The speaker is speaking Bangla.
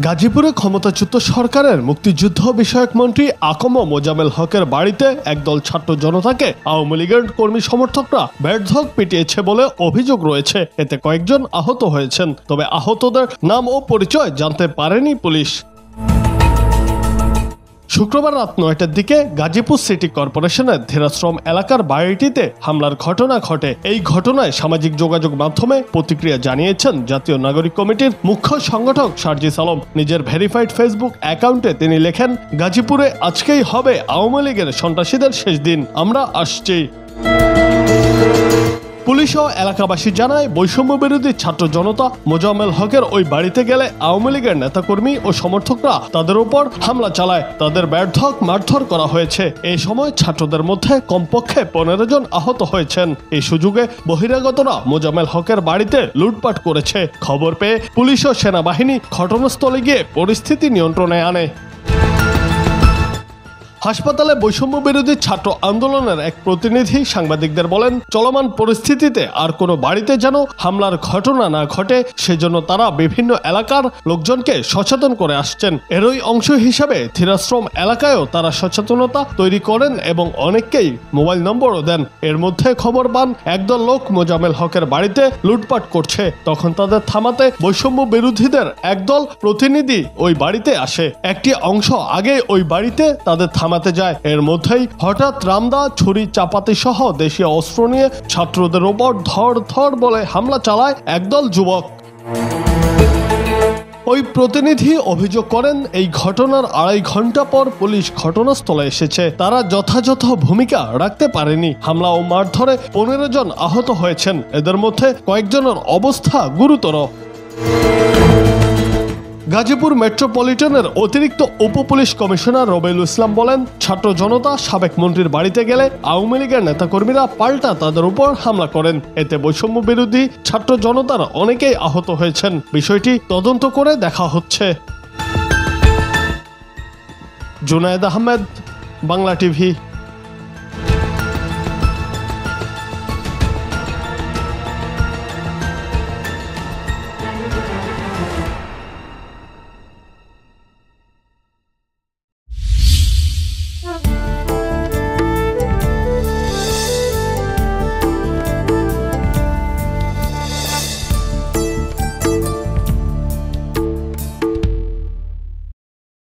গাজীপুরে ক্ষমতাচ্যুত সরকারের মুক্তিযুদ্ধ বিষয়ক মন্ত্রী আকম মোজামেল হকের বাড়িতে একদল ছাত্র জনতাকে আওয়ামী লীগের কর্মী সমর্থকরা বেধড়ক পিটিয়েছে বলে অভিযোগ রয়েছে। এতে কয়েকজন আহত হয়েছেন, তবে আহতদের নাম ও পরিচয় জানতে পারেনি পুলিশ। শুক্রবার রাত ৯টার দিকে গাজীপুর সিটি কর্পোরেশনের ধীরাশ্রম এলাকার বাড়িটিতে হামলার ঘটনা ঘটে। এই ঘটনায় সামাজিক যোগাযোগ মাধ্যমে প্রতিক্রিয়া জানিয়েছেন জাতীয় নাগরিক কমিটির মুখ্য সংগঠক সার্জিস আলম। নিজের ভেরিফাইড ফেসবুক অ্যাকাউন্টে তিনি লেখেন, গাজীপুরে আজকেই হবে আওয়ামী লীগের সন্ত্রাসীদের শেষ দিন, আমরা আসছি। পুলিশ ও এলাকাবাসী জানায়, বৈষম্য বিরোধী ছাত্র জনতা মোজামেল হকের ওই বাড়িতে গেলে আওয়ামী লীগের নেতাকর্মী ও সমর্থকরা তাদের উপর হামলা চালায়। তাদের বেধড়ক মারধর করা হয়েছে। এই সময় ছাত্রদের মধ্যে কমপক্ষে 15 জন আহত হয়েছেন। এই সুযোগে বহিরাগতরা মোজামেল হকের বাড়িতে লুটপাট করেছে। খবর পেয়ে পুলিশ ও সেনাবাহিনী ঘটনাস্থলে গিয়ে পরিস্থিতি নিয়ন্ত্রণে আনে। হাসপাতালে বৈষম্য বিরোধী ছাত্র আন্দোলনের এক প্রতিনিধি সাংবাদিকদের বলেন, চলমান পরিস্থিতিতে আর কোনো বাড়িতে যেন হামলার ঘটনা না ঘটে সেজন্য তারা বিভিন্ন এলাকার লোকজনকে সচেতন করে আসছেন। এরই অংশ হিসাবে ধীরাশ্রম এলাকায়ও তারা সচেতনতা তৈরি করেন এবং অনেককেই মোবাইল নম্বরও দেন। এর মধ্যে খবর পান একদল লোক মোজামেল হকের বাড়িতে লুটপাট করছে। তখন তাদের থামাতে বৈষম্য বিরোধীদের একদল প্রতিনিধি ওই বাড়িতে আসে। একটি অংশ আগে ওই বাড়িতে তাদের যায়। এর মধ্যেই হঠাৎ রামদা, ছুরি, চাপাতি সহ দেশীয় অস্ত্র নিয়ে ছাত্রদের ওপর ধড় বলে হামলা চালায় একদল যুবক। ওই প্রতিনিধি অভিযোগ করেন, এই ঘটনার 2.5 ঘন্টা পর পুলিশ ঘটনাস্থলে এসেছে। তারা যথাযথ ভূমিকা রাখতে পারেনি। হামলা ও মারধরে 15 জন আহত হয়েছেন। এদের মধ্যে কয়েকজনের অবস্থা গুরুতর। গাজীপুর মেট্রোপলিটনের অতিরিক্ত উপপুলিশ কমিশনার রবিউল ইসলাম বলেন, ছাত্র জনতা সাবেক মন্ত্রীর বাড়িতে গেলে আওয়ামী লীগের নেতাকর্মীরা পাল্টা তাদের উপর হামলা করেন। এতে বৈষম্য বিরোধী ছাত্র জনতার অনেকেই আহত হয়েছেন। বিষয়টি তদন্ত করে দেখা হচ্ছে। জুনায়েদ আহমেদ, বাংলা টিভি।